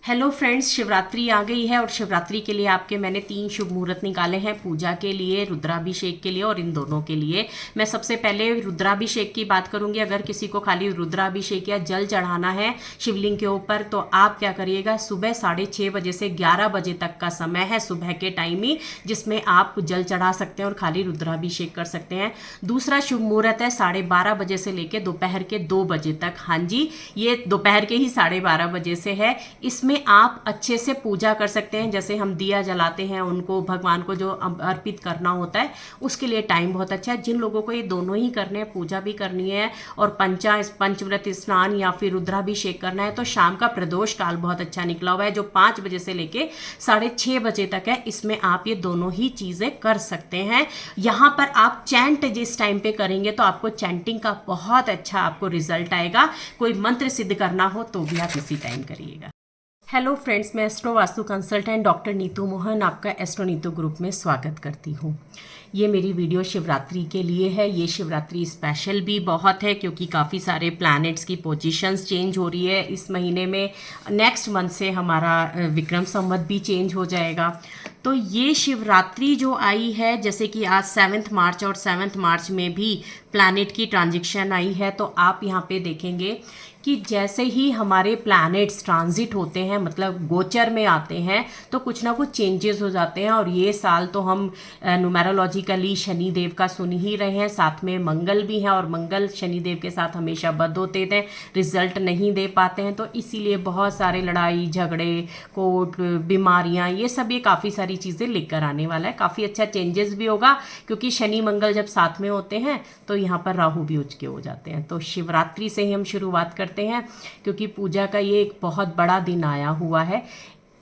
Hello friends, Shivratri आ गई है और शिवरात्रि के लिए आपके मैंने 3 शुभ मुहूर्त निकाले हैं, पूजा के लिए, रुद्राभिषेक के लिए और इन दोनों के लिए। मैं सबसे पहले रुद्राभिषेक की बात करूंगी। अगर किसी को खाली रुद्राभिषेक या जल चढ़ाना है शिवलिंग के ऊपर तो आप क्या करिएगा, सुबह 6:30 बजे से 11 बजे तक का समय है, सुबह के टाइम ही, जिसमें आप जल चढ़ा सकते हैं और खाली रुद्राभिषेक कर सकते हैं। दूसरा शुभ मुहूर्त है 12:30 बजे से लेकर दोपहर के 2 बजे तक। हाँ जी, ये दोपहर के ही 12:30 बजे से है। इसमें आप अच्छे से पूजा कर सकते हैं। जैसे हम दिया जलाते हैं, उनको भगवान को जो अर्पित करना होता है, उसके लिए टाइम बहुत अच्छा है। जिन लोगों को ये दोनों ही करने हैं, पूजा भी करनी है और पंचव्रत स्नान या फिर रुद्राभिषेक करना है, तो शाम का प्रदोष काल बहुत अच्छा निकला हुआ है, जो 5 बजे से लेके 6:30 बजे तक है। इसमें आप ये दोनों ही चीजें कर सकते हैं। यहाँ पर आप चैंट जिस टाइम पे करेंगे तो आपको चैंटिंग का बहुत अच्छा आपको रिजल्ट आएगा। कोई मंत्र सिद्ध करना हो तो भी आप इसी टाइम करिएगा। हेलो फ्रेंड्स, मैं astro vastu consultant doctor Neetu Mohan आपका एस्ट्रो नीतू ग्रुप में स्वागत करती हूँ। ये मेरी वीडियो शिवरात्रि के लिए है। ये शिवरात्रि स्पेशल भी बहुत है क्योंकि काफ़ी सारे प्लैनेट्स की पोजीशंस चेंज हो रही है इस महीने में। नेक्स्ट मंथ से हमारा विक्रम संवत भी चेंज हो जाएगा। तो ये शिवरात्रि जो आई है, जैसे कि आज 7 मार्च और 7 मार्च में भी प्लैनेट की ट्रांजिशन आई है, तो आप यहाँ पे देखेंगे कि जैसे ही हमारे प्लैनेट्स ट्रांजिट होते हैं, मतलब गोचर में आते हैं, तो कुछ ना कुछ चेंजेस हो जाते हैं। और ये साल तो हम न्यूमेरोलॉजिकली शनि देव का सुन ही रहे हैं, साथ में मंगल भी है और मंगल शनि देव के साथ हमेशा बद होते थे, रिजल्ट नहीं दे पाते हैं। तो इसीलिए बहुत सारे लड़ाई झगड़े, कोर्ट, बीमारियां, ये सब ये काफ़ी सारी चीज़ें लेकर आने वाला है। काफ़ी अच्छा चेंजेस भी होगा क्योंकि शनि मंगल जब साथ में होते हैं तो यहाँ पर राहु भी उच के हो जाते हैं। तो शिवरात्रि से ही हम शुरुआत करते हैं क्योंकि पूजा का ये एक बहुत बड़ा दिन आया हुआ है।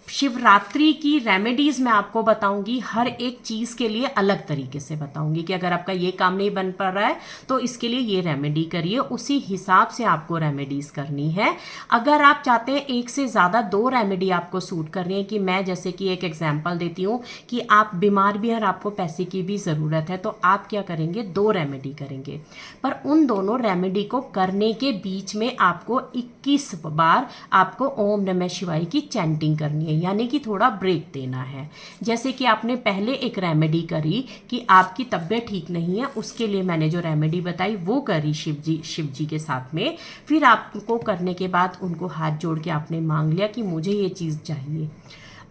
शिवरात्रि की रेमेडीज मैं आपको बताऊंगी, हर एक चीज़ के लिए अलग तरीके से बताऊंगी कि अगर आपका ये काम नहीं बन पा रहा है तो इसके लिए ये रेमेडी करिए, उसी हिसाब से आपको रेमेडीज करनी है। अगर आप चाहते हैं एक से ज़्यादा 2 रेमेडी आपको सूट कर रही है, कि मैं जैसे कि एक एग्जाम्पल देती हूँ कि आप बीमार भी हैं और आपको पैसे की भी ज़रूरत है, तो आप क्या करेंगे, 2 रेमेडी करेंगे। पर उन दोनों रेमेडी को करने के बीच में आपको 21 बार आपको ओम नमः शिवाय की चैंटिंग करनी है, यानी कि थोड़ा ब्रेक देना है। जैसे कि आपने पहले एक रेमेडी करी कि आपकी तबीयत ठीक नहीं है, उसके लिए मैंने जो रेमेडी बताई वो करी शिव जी के साथ में। फिर आपको करने के बाद उनको हाथ जोड़ के आपने मांग लिया कि मुझे ये चीज़ चाहिए।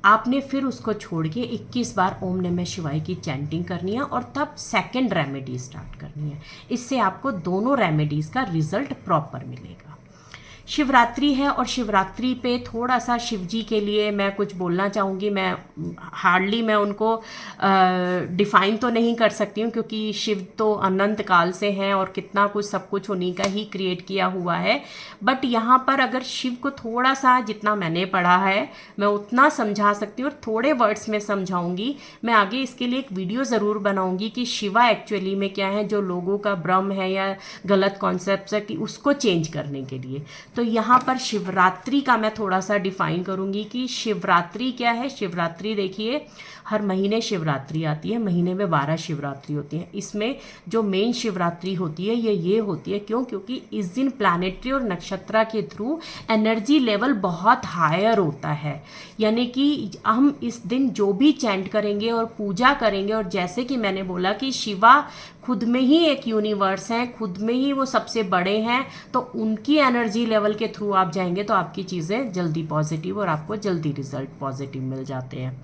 आपने फिर उसको छोड़ के 21 बार ओम नमः शिवाय की चैंटिंग करनी है और तब सेकेंड रेमेडी स्टार्ट करनी है। इससे आपको दोनों रेमेडीज़ का रिजल्ट प्रॉपर मिलेगा। शिवरात्रि है और शिवरात्रि पे थोड़ा सा शिव जी के लिए मैं कुछ बोलना चाहूँगी। मैं हार्डली मैं उनको डिफ़ाइन तो नहीं कर सकती हूँ क्योंकि शिव तो अनंत काल से हैं और कितना कुछ सब कुछ उन्हीं का ही क्रिएट किया हुआ है। बट यहाँ पर अगर शिव को थोड़ा सा, जितना मैंने पढ़ा है मैं उतना समझा सकती हूँ और थोड़े वर्ड्स में समझाऊँगी। मैं आगे इसके लिए एक वीडियो ज़रूर बनाऊँगी कि शिवा एक्चुअली में क्या है, जो लोगों का भ्रम है या गलत कॉन्सेप्ट है कि उसको चेंज करने के लिए। तो यहाँ पर शिवरात्रि का मैं थोड़ा सा डिफाइन करूँगी कि शिवरात्रि क्या है। शिवरात्रि देखिए, हर महीने शिवरात्रि आती है, महीने में 12 शिवरात्रि होती हैं। इसमें जो मेन शिवरात्रि होती है ये होती है क्यों, क्योंकि इस दिन प्लैनेटरी और नक्षत्र के थ्रू एनर्जी लेवल बहुत हायर होता है। यानी कि हम इस दिन जो भी चैंट करेंगे और पूजा करेंगे, और जैसे कि मैंने बोला कि शिवा खुद में ही एक यूनिवर्स हैं, खुद में ही वो सबसे बड़े हैं, तो उनकी एनर्जी लेवल के थ्रू आप जाएंगे तो आपकी चीज़ें जल्दी पॉजिटिव और आपको जल्दी रिजल्ट पॉजिटिव मिल जाते हैं।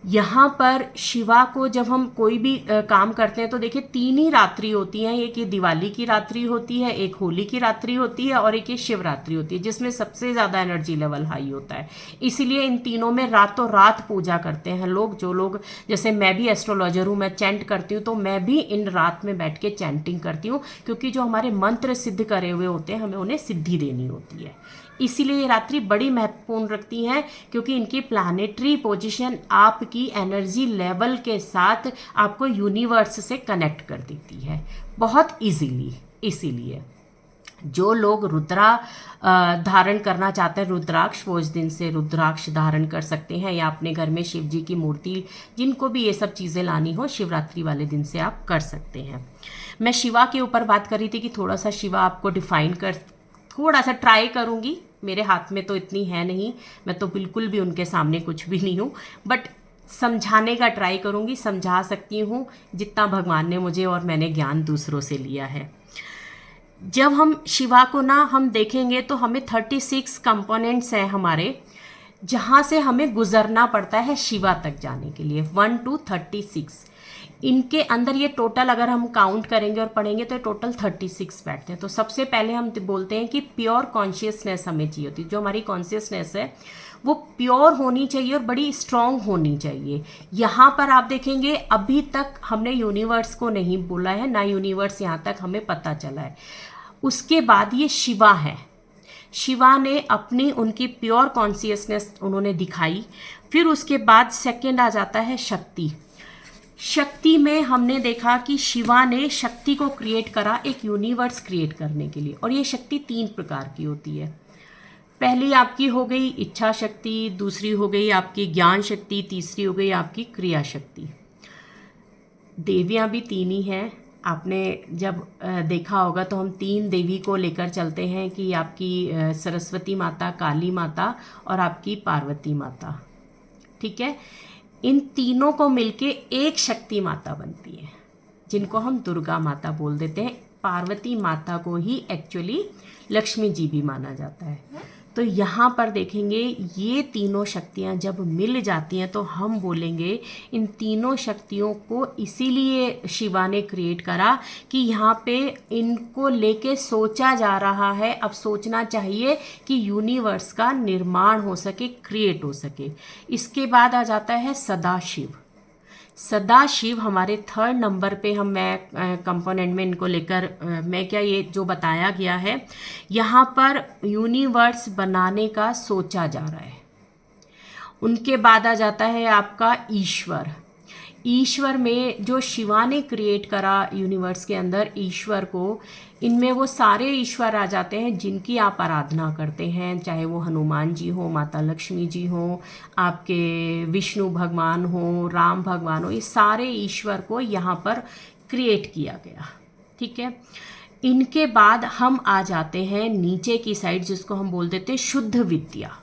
यहाँ पर शिवा को जब हम कोई भी काम करते हैं तो देखिए 3 ही रात्रि होती हैं। एक ये दिवाली की रात्रि होती है, एक होली की रात्रि होती है और एक ये शिवरात्रि होती है, जिसमें सबसे ज़्यादा एनर्जी लेवल हाई होता है। इसीलिए इन तीनों में रातों रात पूजा करते हैं लोग। जो लोग, जैसे मैं भी एस्ट्रोलॉजर हूँ, मैं चैंट करती हूँ, तो मैं भी इन रात में बैठ के चैंटिंग करती हूँ क्योंकि जो हमारे मंत्र सिद्ध करे हुए होते हैं हमें उन्हें सिद्धि देनी होती है। इसीलिए ये रात्रि बड़ी महत्वपूर्ण रखती हैं क्योंकि इनकी प्लैनेटरी पोजीशन आपकी एनर्जी लेवल के साथ आपको यूनिवर्स से कनेक्ट कर देती है बहुत इजीली। इसीलिए जो लोग रुद्रा धारण करना चाहते हैं, रुद्राक्ष, वो इस दिन से रुद्राक्ष धारण कर सकते हैं, या अपने घर में शिव जी की मूर्ति, जिनको भी ये सब चीज़ें लानी हो, शिवरात्रि वाले दिन से आप कर सकते हैं। मैं शिवा के ऊपर बात कर रही थी कि थोड़ा सा शिवा आपको डिफाइन कर, थोड़ा सा ट्राई करूँगी मेरे हाथ में तो इतनी है नहीं, मैं तो बिल्कुल भी उनके सामने कुछ भी नहीं हूँ, बट समझाने का ट्राई करूँगी, समझा सकती हूँ जितना भगवान ने मुझे और मैंने ज्ञान दूसरों से लिया है। जब हम शिवा को ना हम देखेंगे तो हमें 36 कंपोनेंट्स हैं हमारे, जहाँ से हमें गुजरना पड़ता है शिवा तक जाने के लिए, 1 to 36। इनके अंदर ये टोटल अगर हम काउंट करेंगे और पढ़ेंगे तो टोटल 36 बैठते हैं। तो सबसे पहले हम बोलते हैं कि प्योर कॉन्शियसनेस हमें चाहिए होती है। जो हमारी कॉन्शियसनेस है वो प्योर होनी चाहिए और बड़ी स्ट्रांग होनी चाहिए। यहाँ पर आप देखेंगे अभी तक हमने यूनिवर्स को नहीं बोला है, ना यूनिवर्स यहाँ तक हमें पता चला है। उसके बाद ये शिवा है, शिवा ने अपनी उनकी प्योर कॉन्शियसनेस उन्होंने दिखाई। फिर उसके बाद सेकंड आ जाता है शक्ति। शक्ति में हमने देखा कि शिवा ने शक्ति को क्रिएट करा एक यूनिवर्स क्रिएट करने के लिए, और ये शक्ति 3 प्रकार की होती है। पहली आपकी हो गई इच्छा शक्ति, दूसरी हो गई आपकी ज्ञान शक्ति, तीसरी हो गई आपकी क्रिया शक्ति। देवियाँ भी 3 ही हैं। आपने जब देखा होगा तो हम 3 देवी को लेकर चलते हैं कि आपकी सरस्वती माता, काली माता और आपकी पार्वती माता, ठीक है। इन तीनों को मिलके एक शक्ति माता बनती है, जिनको हम दुर्गा माता बोल देते हैं। पार्वती माता को ही एक्चुअली लक्ष्मी जी भी माना जाता है। तो यहाँ पर देखेंगे ये तीनों शक्तियाँ जब मिल जाती हैं तो हम बोलेंगे इन तीनों शक्तियों को इसीलिए शिवा ने क्रिएट करा कि यहाँ पे इनको लेके सोचा जा रहा है। अब सोचना चाहिए कि यूनिवर्स का निर्माण हो सके, क्रिएट हो सके। इसके बाद आ जाता है सदाशिव। सदाशिव हमारे 3rd नंबर पे मैं कंपोनेंट में इनको लेकर मैं क्या ये जो बताया गया है यहाँ पर यूनिवर्स बनाने का सोचा जा रहा है। उनके बाद आ जाता है आपका ईश्वर। ईश्वर में जो शिवा ने क्रिएट करा यूनिवर्स के अंदर ईश्वर को, इनमें वो सारे ईश्वर आ जाते हैं जिनकी आप आराधना करते हैं, चाहे वो हनुमान जी हो, माता लक्ष्मी जी हो, आपके विष्णु भगवान हो, राम भगवान हो, ये सारे ईश्वर को यहाँ पर क्रिएट किया गया, ठीक है। इनके बाद हम आ जाते हैं नीचे की साइड, जिसको हम बोल देते हैं शुद्ध विद्या।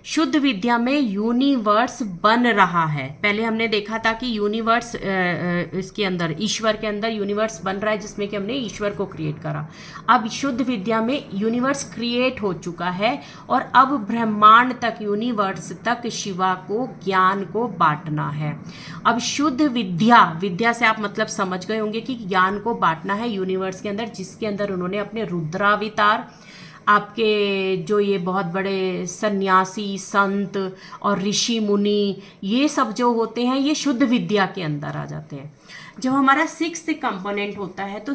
शुद्ध विद्या में यूनिवर्स बन रहा है। पहले हमने देखा था कि यूनिवर्स इसके अंदर, ईश्वर के अंदर यूनिवर्स बन रहा है, जिसमें कि हमने ईश्वर को क्रिएट करा। अब शुद्ध विद्या में यूनिवर्स क्रिएट हो चुका है और अब ब्रह्मांड तक, यूनिवर्स तक शिवा को, ज्ञान को बांटना है। अब शुद्ध विद्या, विद्या से आप मतलब समझ गए होंगे कि ज्ञान को बांटना है यूनिवर्स के अंदर, जिसके अंदर उन्होंने अपने रुद्रावतार, आपके जो ये बहुत बड़े सन्यासी, संत और ऋषि मुनि, ये सब जो होते हैं ये शुद्ध विद्या के अंदर आ जाते हैं। जब हमारा 6th कंपोनेंट होता है तो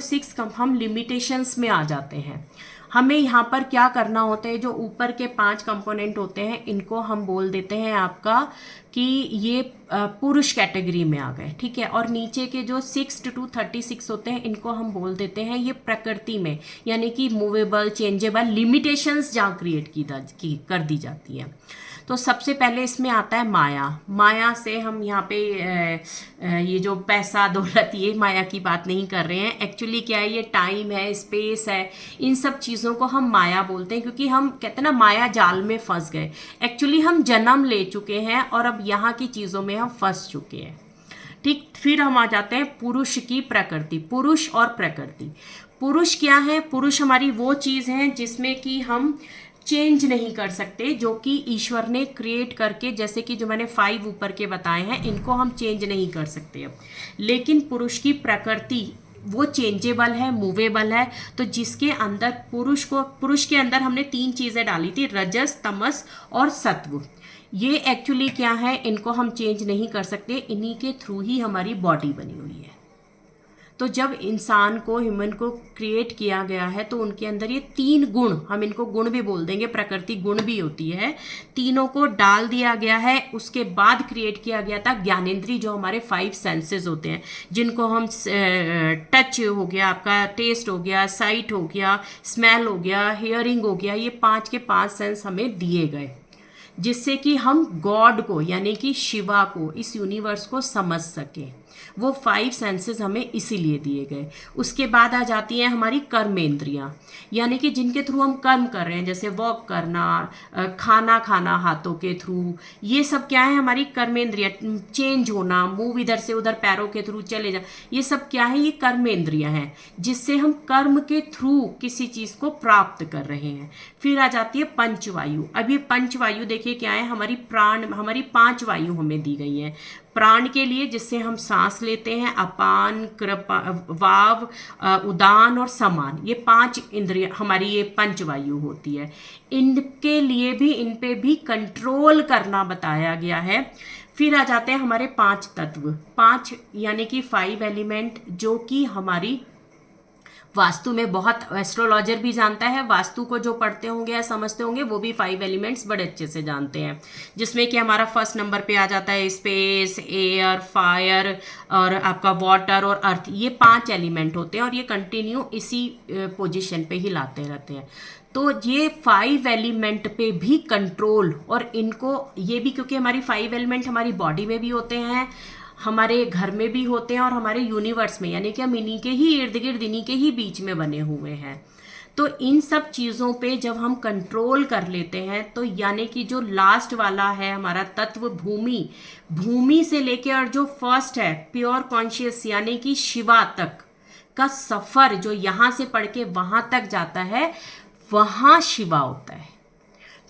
हम लिमिटेशंस में आ जाते हैं। हमें यहाँ पर क्या करना होता है, जो ऊपर के 5 कंपोनेंट होते हैं इनको हम बोल देते हैं आपका कि ये पुरुष कैटेगरी में आ गए, ठीक है। और नीचे के जो 6 to 36 होते हैं इनको हम बोल देते हैं ये प्रकृति में, यानी कि मूवेबल, चेंजेबल, लिमिटेशंस जहाँ क्रिएट कर दी जाती है। तो सबसे पहले इसमें आता है माया। माया से हम यहाँ पे ये जो पैसा, दौलत, ये माया की बात नहीं कर रहे हैं। एक्चुअली क्या है, ये टाइम है, स्पेस है, इन सब चीज़ों को हम माया बोलते हैं, क्योंकि हम कहते हैं ना माया जाल में फंस गए। एक्चुअली हम जन्म ले चुके हैं और अब यहाँ की चीज़ों में हम फंस चुके हैं, ठीक। फिर हम आ जाते हैं पुरुष की प्रकृति। पुरुष और प्रकृति, पुरुष क्या है, पुरुष हमारी वो चीज़ है जिसमें कि हम चेंज नहीं कर सकते, जो कि ईश्वर ने क्रिएट करके, जैसे कि जो मैंने 5 ऊपर के बताए हैं, इनको हम चेंज नहीं कर सकते अब। लेकिन पुरुष की प्रकृति वो चेंजेबल है, मूवेबल है। तो जिसके अंदर पुरुष के अंदर हमने 3 चीज़ें डाली थी, रजस, तमस और सत्व। ये एक्चुअली क्या है, इनको हम चेंज नहीं कर सकते, इन्हीं के थ्रू ही हमारी बॉडी बनी हुई है। तो जब इंसान को, ह्यूमन को क्रिएट किया गया है तो उनके अंदर ये 3 गुण, हम इनको गुण भी बोल देंगे, प्रकृति गुण भी होती है, तीनों को डाल दिया गया है। उसके बाद क्रिएट किया गया था ज्ञानेंद्री, जो हमारे 5 सेंसेस होते हैं, जिनको हम टच हो गया, आपका टेस्ट हो गया, साइट हो गया, स्मेल हो गया, हियरिंग हो गया, ये 5 के 5 सेंस हमें दिए गए, जिससे कि हम गॉड को, यानी कि शिवा को, इस यूनिवर्स को समझ सकें। वो 5 सेंसेस हमें इसीलिए दिए गए। उसके बाद आ जाती हैं हमारी कर्मेंद्रियां, यानी कि जिनके थ्रू हम कर्म कर रहे हैं, जैसे वॉक करना, खाना खाना हाथों के थ्रू, ये सब क्या है हमारी कर्मेंद्रियां। चेंज होना, मूव इधर से उधर पैरों के थ्रू चले जा, ये सब क्या है, ये कर्मेंद्रियां हैं जिससे हम कर्म के थ्रू किसी चीज को प्राप्त कर रहे हैं। फिर आ जाती है पंचवायु। अब ये पंचवायु देखिए क्या है, हमारी प्राण, हमारी 5 वायु हमें दी गई है प्राण के लिए, जिससे हम सांस लेते हैं, अपान, कृपा, वाव, उदान और समान, ये 5 इंद्रिय हमारी ये पंचवायु होती है। इनके लिए भी, इन पे भी कंट्रोल करना बताया गया है। फिर आ जाते हैं हमारे 5 तत्व, 5 यानी कि 5 एलिमेंट, जो कि हमारी वास्तु में बहुत, एस्ट्रोलॉजर भी जानता है, वास्तु को जो पढ़ते होंगे या समझते होंगे वो भी 5 एलिमेंट्स बड़े अच्छे से जानते हैं, जिसमें कि हमारा फर्स्ट नंबर पे आ जाता है स्पेस, एयर, फायर और आपका वाटर और अर्थ। ये 5 एलिमेंट होते हैं और ये कंटिन्यू इसी पोजीशन पे ही लाते रहते हैं। तो ये 5 एलिमेंट पे भी कंट्रोल, और इनको ये भी क्योंकि हमारी 5 एलिमेंट हमारी बॉडी में भी होते हैं, हमारे घर में भी होते हैं और हमारे यूनिवर्स में, यानी कि हम इन्हीं के ही इर्द गिर्द, इन्हीं के ही बीच में बने हुए हैं। तो इन सब चीज़ों पे जब हम कंट्रोल कर लेते हैं, तो यानी कि जो लास्ट वाला है हमारा तत्व भूमि, भूमि से लेके और जो फर्स्ट है प्योर कॉन्शियस यानी कि शिवा तक का सफ़र, जो यहाँ से पढ़ के वहाँ तक जाता है, वहाँ शिवा होता है।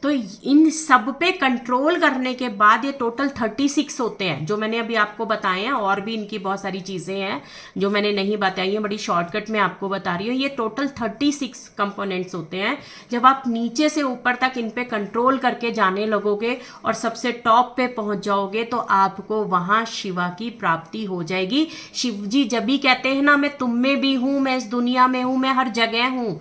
तो इन सब पे कंट्रोल करने के बाद ये टोटल 36 होते हैं, जो मैंने अभी आपको बताए हैं। और भी इनकी बहुत सारी चीज़ें हैं जो मैंने नहीं बताई हैं, बड़ी शॉर्टकट में आपको बता रही हूँ। ये टोटल 36 कंपोनेंट्स होते हैं। जब आप नीचे से ऊपर तक इन पे कंट्रोल करके जाने लगोगे और सबसे टॉप पे पहुंच जाओगे, तो आपको वहाँ शिवा की प्राप्ति हो जाएगी। शिव जी जब भी कहते हैं ना, मैं तुम में भी हूँ, मैं इस दुनिया में हूँ, मैं हर जगह हूँ,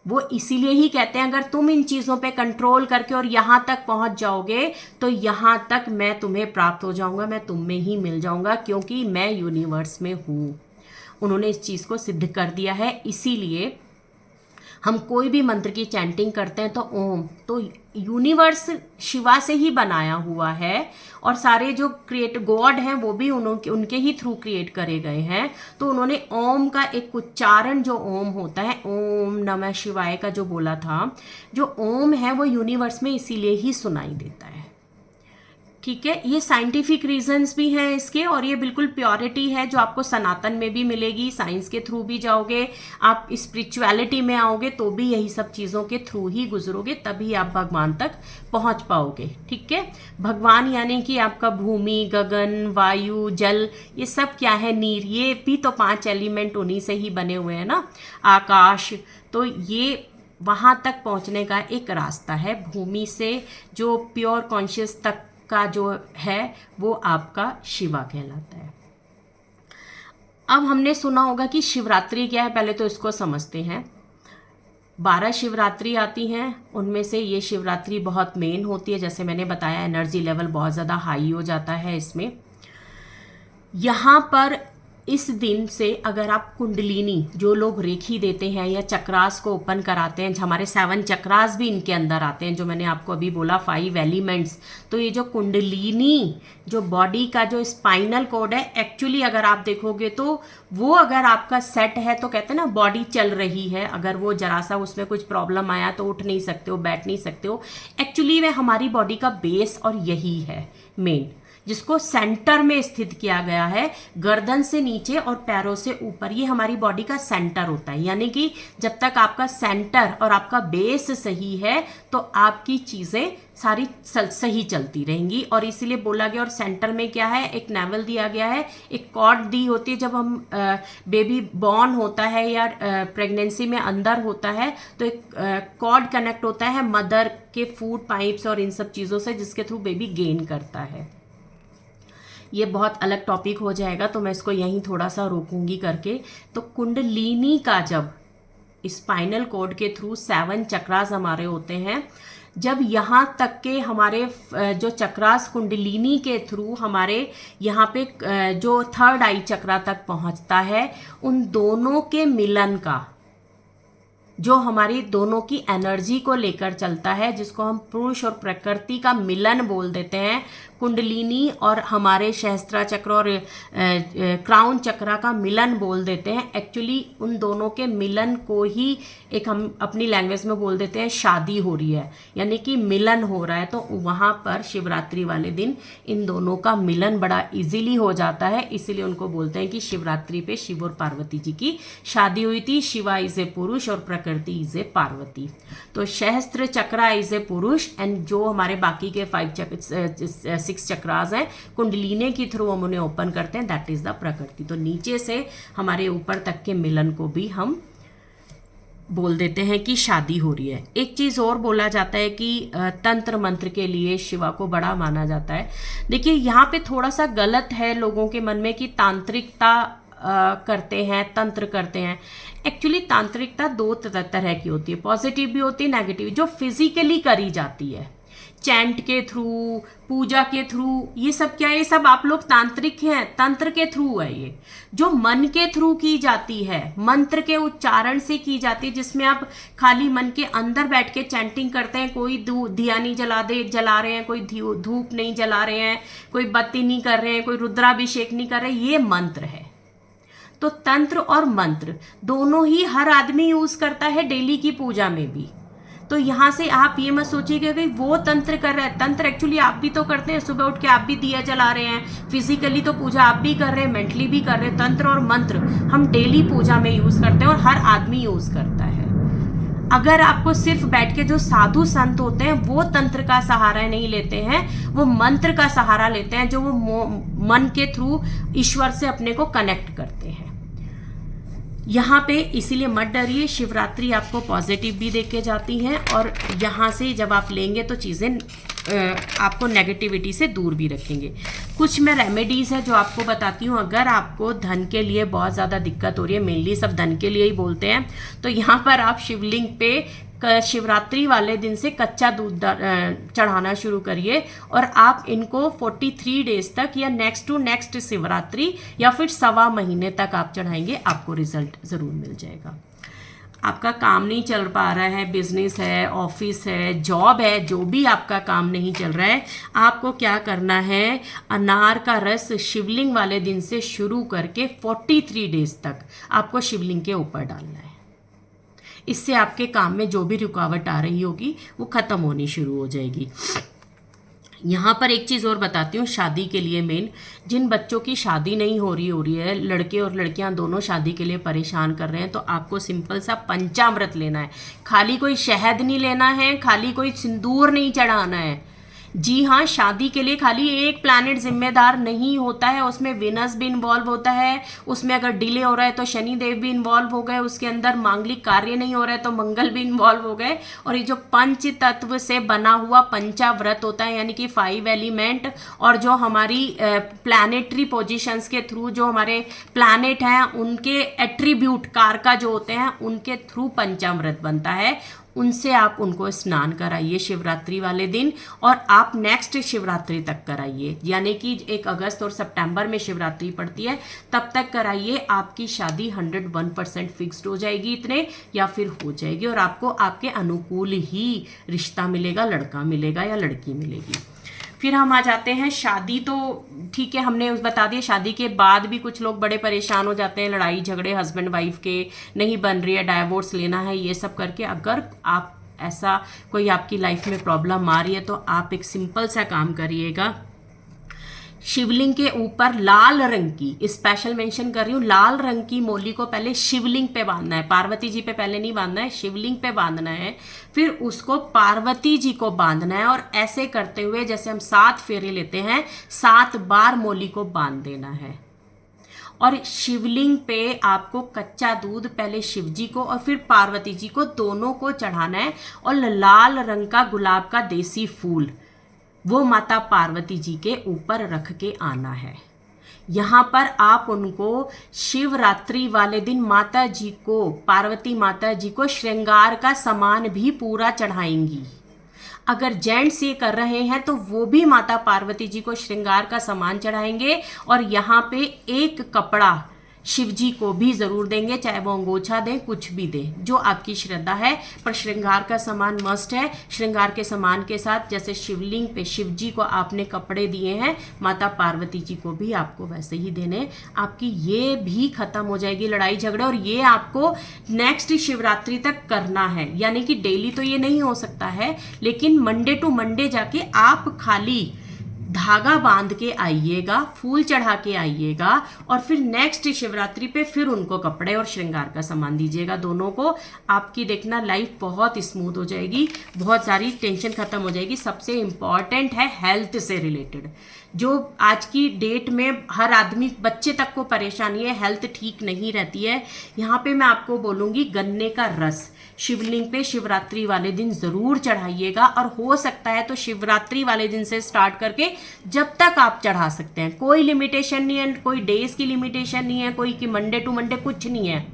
वो इसीलिए ही कहते हैं अगर तुम इन चीज़ों पे कंट्रोल करके और यहाँ तक पहुँच जाओगे, तो यहाँ तक मैं तुम्हें प्राप्त हो जाऊँगा, मैं तुम में ही मिल जाऊँगा, क्योंकि मैं यूनिवर्स में हूँ। उन्होंने इस चीज़ को सिद्ध कर दिया है। इसीलिए हम कोई भी मंत्र की चैंटिंग करते हैं तो ओम, तो यूनिवर्स शिवा से ही बनाया हुआ है, और सारे जो गॉड हैं वो भी उनके ही थ्रू क्रिएट करे गए हैं। तो उन्होंने ओम का एक उच्चारण, जो ओम होता है, ओम नमः शिवाय का जो बोला था, जो ओम है वो यूनिवर्स में इसीलिए ही सुनाई देता है। ठीक है, ये साइंटिफिक रीजंस भी हैं इसके, और ये बिल्कुल प्योरिटी है जो आपको सनातन में भी मिलेगी। साइंस के थ्रू भी जाओगे, आप स्पिरिचुअलिटी में आओगे तो भी यही सब चीज़ों के थ्रू ही गुजरोगे, तभी आप भगवान तक पहुंच पाओगे। ठीक है, भगवान यानी कि आपका भूमि, गगन, वायु, जल, ये सब क्या है, नीर, ये भी तो 5 एलिमेंट उन्हीं से ही बने हुए हैं ना, आकाश। तो ये वहाँ तक पहुँचने का एक रास्ता है। भूमि से जो प्योर कॉन्शियस तक का जो है वो आपका शिवा कहलाता है। अब हमने सुना होगा कि शिवरात्रि क्या है, पहले तो इसको समझते हैं। 12 शिवरात्रि आती हैं, उनमें से ये शिवरात्रि बहुत मेन होती है। जैसे मैंने बताया, एनर्जी लेवल बहुत ज़्यादा हाई हो जाता है इसमें। यहाँ पर इस दिन से अगर आप कुंडलिनी, जो लोग रेखी देते हैं या चक्रास को ओपन कराते हैं, हमारे 7 चक्रास भी इनके अंदर आते हैं, जो मैंने आपको अभी बोला 5 एलिमेंट्स। तो ये जो कुंडलिनी, जो बॉडी का जो स्पाइनल कोड है, एक्चुअली अगर आप देखोगे तो वो अगर आपका सेट है, तो कहते हैं ना बॉडी चल रही है, अगर वो जरा सा उसमें कुछ प्रॉब्लम आया तो उठ नहीं सकते हो, बैठ नहीं सकते हो। एक्चुअली वे हमारी बॉडी का बेस और यही है मेन, जिसको सेंटर में स्थित किया गया है। गर्दन से नीचे और पैरों से ऊपर, ये हमारी बॉडी का सेंटर होता है। यानी कि जब तक आपका सेंटर और आपका बेस सही है, तो आपकी चीज़ें सारी सही चलती रहेंगी। और इसीलिए बोला गया, और सेंटर में क्या है, एक नेवल दिया गया है, एक कॉर्ड दी होती है। जब हम बेबी बॉर्न होता है या प्रेगनेंसी में अंदर होता है, तो एक कॉर्ड कनेक्ट होता है मदर के फूड पाइप्स और इन सब चीज़ों से, जिसके थ्रू बेबी गेन करता है। ये बहुत अलग टॉपिक हो जाएगा, तो मैं इसको यहीं थोड़ा सा रोकूंगी करके। तो कुंडलिनी का जब स्पाइनल कोड के थ्रू 7 चक्रास हमारे होते हैं, जब यहाँ तक के हमारे जो चक्रास कुंडलिनी के थ्रू हमारे यहाँ पे जो 3rd आई चक्रा तक पहुँचता है, उन दोनों के मिलन का, जो हमारी दोनों की एनर्जी को लेकर चलता है, जिसको हम पुरुष और प्रकृति का मिलन बोल देते हैं, कुंडलिनी और हमारे सहस्त्रा चक्र और क्राउन चक्र का मिलन बोल देते हैं। एक्चुअली उन दोनों के मिलन को ही एक हम अपनी लैंग्वेज में बोल देते हैं शादी हो रही है, यानी कि मिलन हो रहा है। तो वहाँ पर शिवरात्रि वाले दिन इन दोनों का मिलन बड़ा इजीली हो जाता है, इसीलिए उनको बोलते हैं कि शिवरात्रि पे शिव और पार्वती जी की शादी हुई थी। शिवा इज ए पुरुष और प्रकृति इज ए पार्वती। तो सहस्त्र चक्र इज ए पुरुष एंड जो हमारे बाकी के 6 चक्रास हैं कुंडलिनी के थ्रू हम उन्हें ओपन करते हैं, दैट इज द प्रकृति। तो नीचे से हमारे ऊपर तक के मिलन को भी हम बोल देते हैं कि शादी हो रही है। एक चीज़ और बोला जाता है कि तंत्र मंत्र के लिए शिवा को बड़ा माना जाता है। देखिए यहाँ पे थोड़ा सा गलत है लोगों के मन में कि तांत्रिकता करते हैं, तंत्र करते हैं। एक्चुअली तांत्रिकता 2 तरह की होती है, पॉजिटिव भी होती है, नेगेटिव। जो फिजिकली करी जाती है चैंट के थ्रू, पूजा के थ्रू, ये सब क्या है, ये सब आप लोग तांत्रिक हैं, तंत्र के थ्रू है। ये जो मन के थ्रू की जाती है, मंत्र के उच्चारण से की जाती है, जिसमें आप खाली मन के अंदर बैठ के चैंटिंग करते हैं, कोई दिया नहीं जला रहे हैं, कोई धूप नहीं जला रहे हैं, कोई बत्ती नहीं कर रहे हैं, कोई रुद्राभिषेक नहीं कर रहे, ये मंत्र है। तो तंत्र और मंत्र दोनों ही हर आदमी यूज करता है डेली की पूजा में भी। तो यहाँ से आप ये मत सोचिएगा कि वो तंत्र कर रहा है। तंत्र एक्चुअली आप भी तो करते हैं, सुबह उठ के आप भी दिया जला रहे हैं, फिजिकली तो पूजा आप भी कर रहे हैं, मेंटली भी कर रहे हैं। तंत्र और मंत्र हम डेली पूजा में यूज करते हैं और हर आदमी यूज करता है। अगर आपको सिर्फ बैठ के जो साधु संत होते हैं वो तंत्र का सहारा नहीं लेते हैं, वो मंत्र का सहारा लेते हैं, जो वो मन के थ्रू ईश्वर से अपने को कनेक्ट करते हैं। यहाँ पे इसीलिए मत डरिए, शिवरात्रि आपको पॉजिटिव भी देके जाती हैं और यहाँ से जब आप लेंगे तो चीज़ें आपको नेगेटिविटी से दूर भी रखेंगे। कुछ मैं रेमेडीज़ है जो आपको बताती हूँ। अगर आपको धन के लिए बहुत ज़्यादा दिक्कत हो रही है, मेनली सब धन के लिए ही बोलते हैं, तो यहाँ पर आप शिवलिंग पे शिवरात्रि वाले दिन से कच्चा दूध चढ़ाना शुरू करिए और आप इनको 43 डेज तक या नेक्स्ट टू नेक्स्ट शिवरात्रि या फिर 1.25 महीने तक आप चढ़ाएंगे, आपको रिजल्ट ज़रूर मिल जाएगा। आपका काम नहीं चल पा रहा है, बिजनेस है, ऑफिस है, जॉब है, जो भी आपका काम नहीं चल रहा है, आपको क्या करना है, अनार का रस शिवलिंग वाले दिन से शुरू करके 43 डेज तक आपको शिवलिंग के ऊपर डालना है। इससे आपके काम में जो भी रुकावट आ रही होगी वो ख़त्म होनी शुरू हो जाएगी। यहाँ पर एक चीज़ और बताती हूँ, शादी के लिए मेन जिन बच्चों की शादी नहीं हो रही है, लड़के और लड़कियाँ दोनों शादी के लिए परेशान कर रहे हैं, तो आपको सिंपल सा पंचामृत लेना है। खाली कोई शहद नहीं लेना है, खाली कोई सिंदूर नहीं चढ़ाना है। जी हाँ, शादी के लिए खाली एक प्लैनेट जिम्मेदार नहीं होता है, उसमें विनस भी इन्वॉल्व होता है। उसमें अगर डिले हो रहा है तो शनि देव भी इन्वॉल्व हो गए, उसके अंदर मांगलिक कार्य नहीं हो रहा है तो मंगल भी इन्वॉल्व हो गए। और ये जो पंच तत्व से बना हुआ पंचाव्रत होता है, यानी कि 5 एलिमेंट, और जो हमारी प्लैनेटरी पोजिशंस के थ्रू जो हमारे प्लैनेट हैं उनके एट्रीब्यूट कारका जो होते हैं उनके थ्रू पंचामृत बनता है। उनसे आप उनको स्नान कराइए शिवरात्रि वाले दिन और आप नेक्स्ट शिवरात्रि तक कराइए, यानी कि 1 अगस्त और सितंबर में शिवरात्रि पड़ती है, तब तक कराइए। आपकी शादी 101% फिक्स्ड हो जाएगी इतने, या फिर हो जाएगी और आपको आपके अनुकूल ही रिश्ता मिलेगा, लड़का मिलेगा या लड़की मिलेगी। फिर हम आ जाते हैं शादी, तो ठीक है हमने बता दिया। शादी के बाद भी कुछ लोग बड़े परेशान हो जाते हैं, लड़ाई झगड़े हस्बैंड वाइफ के, नहीं बन रही है, डाइवोर्स लेना है, ये सब करके। अगर आप ऐसा कोई आपकी लाइफ में प्रॉब्लम आ रही है तो आप एक सिंपल सा काम करिएगा। शिवलिंग के ऊपर लाल रंग की, स्पेशल मेंशन कर रही हूँ, लाल रंग की मोली को पहले शिवलिंग पे बांधना है। पार्वती जी पे पहले नहीं बांधना है, शिवलिंग पे बांधना है। फिर उसको पार्वती जी को बांधना है और ऐसे करते हुए जैसे हम 7 फेरे लेते हैं, 7 बार मोली को बांध देना है। और शिवलिंग पे आपको कच्चा दूध पहले शिव जी को और फिर पार्वती जी को दोनों को चढ़ाना है और लाल रंग का गुलाब का देसी फूल वो माता पार्वती जी के ऊपर रख के आना है। यहाँ पर आप उनको शिवरात्रि वाले दिन माता जी को, पार्वती माता जी को श्रृंगार का सामान भी पूरा चढ़ाएंगी। अगर जेंट्स ये कर रहे हैं तो वो भी माता पार्वती जी को श्रृंगार का सामान चढ़ाएंगे। और यहाँ पे एक कपड़ा शिव जी को भी ज़रूर देंगे, चाहे वो अंगोछा दें, कुछ भी दें, जो आपकी श्रद्धा है। पर श्रृंगार का सामान मस्ट है। श्रृंगार के सामान के साथ जैसे शिवलिंग पे शिव जी को आपने कपड़े दिए हैं, माता पार्वती जी को भी आपको वैसे ही देने। आपकी ये भी खत्म हो जाएगी लड़ाई झगड़े, और ये आपको नेक्स्ट शिवरात्रि तक करना है। यानी कि डेली तो ये नहीं हो सकता है, लेकिन मंडे टू मंडे जाके आप खाली धागा बांध के आइएगा, फूल चढ़ा के आइएगा, और फिर नेक्स्ट शिवरात्रि पे फिर उनको कपड़े और श्रृंगार का सामान दीजिएगा दोनों को। आपकी देखना लाइफ बहुत स्मूथ हो जाएगी, बहुत सारी टेंशन खत्म हो जाएगी। सबसे इम्पॉर्टेंट है हेल्थ से रिलेटेड, जो आज की डेट में हर आदमी, बच्चे तक को परेशानी है, हेल्थ ठीक नहीं रहती है। यहाँ पे मैं आपको बोलूँगी गन्ने का रस शिवलिंग पे शिवरात्रि वाले दिन ज़रूर चढ़ाइएगा, और हो सकता है तो शिवरात्रि वाले दिन से स्टार्ट करके जब तक आप चढ़ा सकते हैं। कोई लिमिटेशन नहीं है, कोई डेज की लिमिटेशन नहीं है, कोई कि मंडे टू मंडे, कुछ नहीं है।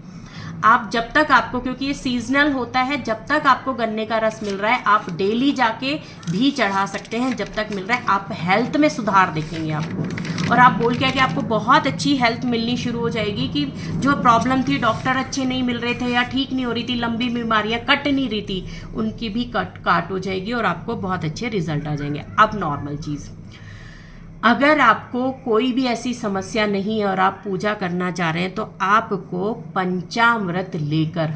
आप जब तक आपको, क्योंकि ये सीजनल होता है, जब तक आपको गन्ने का रस मिल रहा है आप डेली जाके भी चढ़ा सकते हैं, जब तक मिल रहा है। आप हेल्थ में सुधार देखेंगे आपको, और आप बोल के कि आपको बहुत अच्छी हेल्थ मिलनी शुरू हो जाएगी, कि जो प्रॉब्लम थी, डॉक्टर अच्छे नहीं मिल रहे थे या ठीक नहीं हो रही थी, लंबी बीमारियां कट नहीं रही थी, उनकी भी काट हो जाएगी, और आपको बहुत अच्छे रिजल्ट आ जाएंगे। अब नॉर्मल चीज़, अगर आपको कोई भी ऐसी समस्या नहीं है और आप पूजा करना चाह रहे हैं, तो आपको पंचामृत लेकर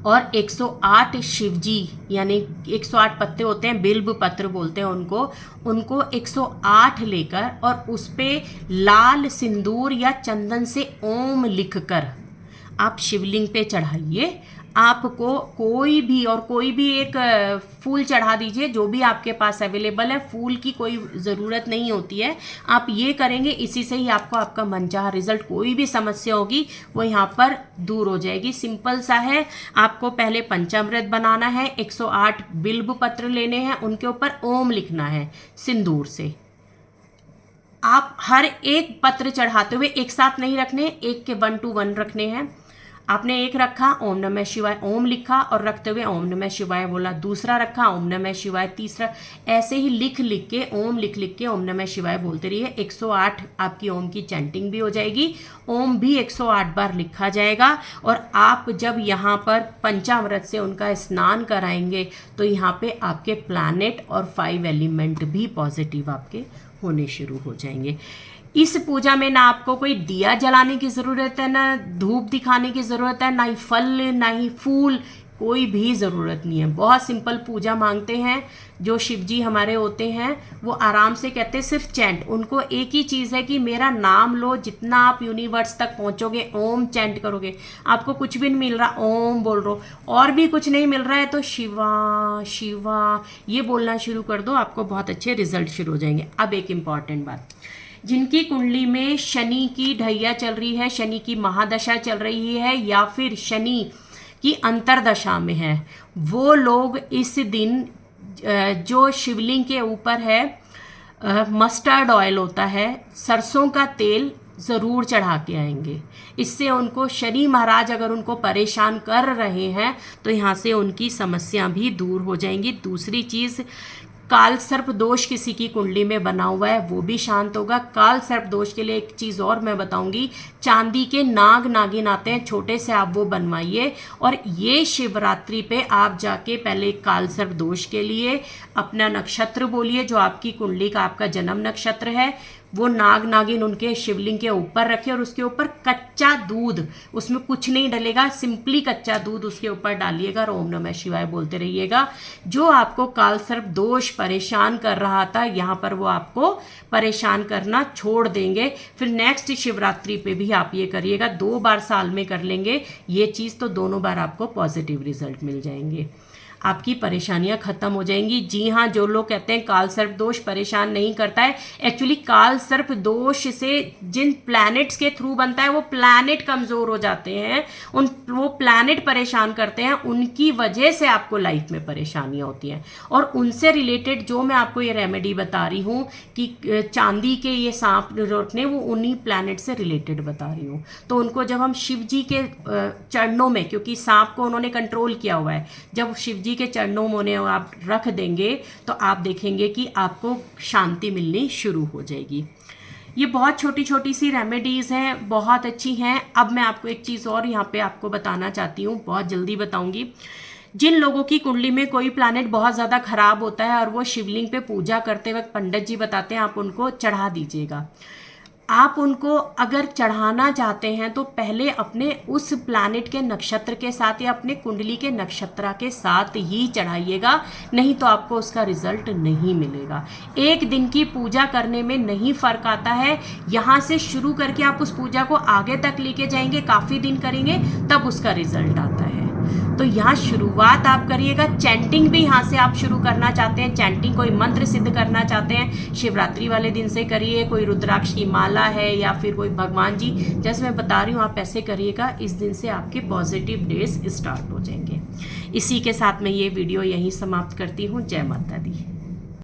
और 108 शिवजी, यानी 108 पत्ते होते हैं, बिल्व पत्र बोलते हैं उनको 108 लेकर, और उस पे लाल सिंदूर या चंदन से ओम लिखकर आप शिवलिंग पे चढ़ाइए। आपको कोई भी एक फूल चढ़ा दीजिए, जो भी आपके पास अवेलेबल है। फूल की कोई ज़रूरत नहीं होती है, आप ये करेंगे, इसी से ही आपको आपका मनचाहा रिजल्ट, कोई भी समस्या होगी वो यहाँ पर दूर हो जाएगी। सिंपल सा है, आपको पहले पंचामृत बनाना है, 108 बिल्व पत्र लेने हैं, उनके ऊपर ओम लिखना है सिंदूर से। आप हर एक पत्र चढ़ाते हुए एक साथ नहीं रखने, एक के 1 to 1 रखने हैं। आपने एक रखा, ओम नमः शिवाय ओम लिखा और रखते हुए ओम नमः शिवाय बोला, दूसरा रखा ओम नमः शिवाय, तीसरा, ऐसे ही लिख के ओम लिख के ओम नमः शिवाय बोलते रहिए। 108 आपकी ओम की चैंटिंग भी हो जाएगी, ओम भी 108 बार लिखा जाएगा। और आप जब यहाँ पर पंचामृत से उनका स्नान कराएंगे, तो यहाँ पे आपके प्लैनेट और 5 एलिमेंट भी पॉजिटिव आपके होने शुरू हो जाएंगे। इस पूजा में ना आपको कोई दिया जलाने की ज़रूरत है, ना धूप दिखाने की ज़रूरत है, ना ही फल, ना ही फूल, कोई भी ज़रूरत नहीं है। बहुत सिंपल पूजा मांगते हैं जो शिव जी हमारे होते हैं, वो आराम से कहते हैं सिर्फ चैंट। उनको एक ही चीज़ है कि मेरा नाम लो, जितना आप यूनिवर्स तक पहुंचोगे ओम चैंट करोगे। आपको कुछ भी नहीं मिल रहा, ओम बोल रहे हो, और भी कुछ नहीं मिल रहा है तो शिवा शिवा ये बोलना शुरू कर दो, आपको बहुत अच्छे रिजल्ट शुरू हो जाएंगे। अब एक इम्पॉर्टेंट बात, जिनकी कुंडली में शनि की ढैया चल रही है, शनि की महादशा चल रही है, या फिर शनि की अंतरदशा में है, वो लोग इस दिन जो शिवलिंग के ऊपर है मस्टर्ड ऑयल होता है, सरसों का तेल ज़रूर चढ़ा के आएंगे। इससे उनको शनि महाराज अगर उनको परेशान कर रहे हैं तो यहाँ से उनकी समस्या भी दूर हो जाएंगी। दूसरी चीज़, काल सर्प दोष किसी की कुंडली में बना हुआ है वो भी शांत होगा। काल सर्प दोष के लिए एक चीज़ और मैं बताऊंगी, चांदी के नाग नागिन आते हैं छोटे से, आप वो बनवाइए। और ये शिवरात्रि पे आप जाके पहले काल सर्प दोष के लिए अपना नक्षत्र बोलिए, जो आपकी कुंडली का आपका जन्म नक्षत्र है, वो नाग नागिन उनके शिवलिंग के ऊपर रखे, और उसके ऊपर कच्चा दूध, उसमें कुछ नहीं डलेगा, सिंपली कच्चा दूध उसके ऊपर डालिएगा और ओम नमः शिवाय बोलते रहिएगा। जो आपको काल सर्प दोष परेशान कर रहा था, यहाँ पर वो आपको परेशान करना छोड़ देंगे। फिर नेक्स्ट शिवरात्रि पे भी आप ये करिएगा, 2 बार साल में कर लेंगे ये चीज़, तो दोनों बार आपको पॉजिटिव रिजल्ट मिल जाएंगे, आपकी परेशानियां खत्म हो जाएंगी। जी हाँ, जो लोग कहते हैं काल सर्प दोष परेशान नहीं करता है, एक्चुअली काल सर्प दोष से जिन प्लैनेट्स के थ्रू बनता है वो प्लैनेट कमज़ोर हो जाते हैं, वो प्लैनेट परेशान करते हैं, उनकी वजह से आपको लाइफ में परेशानियां होती हैं। और उनसे रिलेटेड जो मैं आपको ये रेमेडी बता रही हूँ कि चांदी के ये सांप रखने, वो उन्हीं प्लैनेट से रिलेटेड बता रही हूँ। तो उनको जब हम शिव जी के चरणों में, क्योंकि सांप को उन्होंने कंट्रोल किया हुआ है, जब शिव के चरणों में आप रख देंगे तो आप देखेंगे कि आपको शांति मिलनी शुरू हो जाएगी। ये बहुत छोटी छोटी सी रेमेडीज़ हैं, बहुत अच्छी हैं। अब मैं आपको एक चीज़ और यहाँ पे आपको बताना चाहती हूँ, बहुत जल्दी बताऊँगी। जिन लोगों की कुंडली में कोई प्लैनेट बहुत ज़्यादा खराब होता है और वो शिवलिंग पे पूजा करते वक्त पंडित जी बताते हैं आप उनको चढ़ा दीजिएगा। आप उनको अगर चढ़ाना चाहते हैं तो पहले अपने उस प्लैनेट के नक्षत्र के साथ या अपने कुंडली के नक्षत्र के साथ ही चढ़ाइएगा, नहीं तो आपको उसका रिजल्ट नहीं मिलेगा। एक दिन की पूजा करने में नहीं फ़र्क आता है। यहाँ से शुरू करके आप उस पूजा को आगे तक लेके जाएंगे, काफ़ी दिन करेंगे, तब उसका रिजल्ट आता है। तो यहाँ शुरुआत आप करिएगा। चैंटिंग भी यहाँ से आप शुरू करना चाहते हैं, चैंटिंग कोई मंत्र सिद्ध करना चाहते हैं, शिवरात्रि वाले दिन से करिए। कोई रुद्राक्ष की माला है या फिर कोई भगवान जी, जैसे मैं बता रही हूँ आप ऐसे करिएगा। इस दिन से आपके पॉजिटिव डेज स्टार्ट हो जाएंगे। इसी के साथ मैं ये वीडियो यहीं समाप्त करती हूँ। जय माता दी।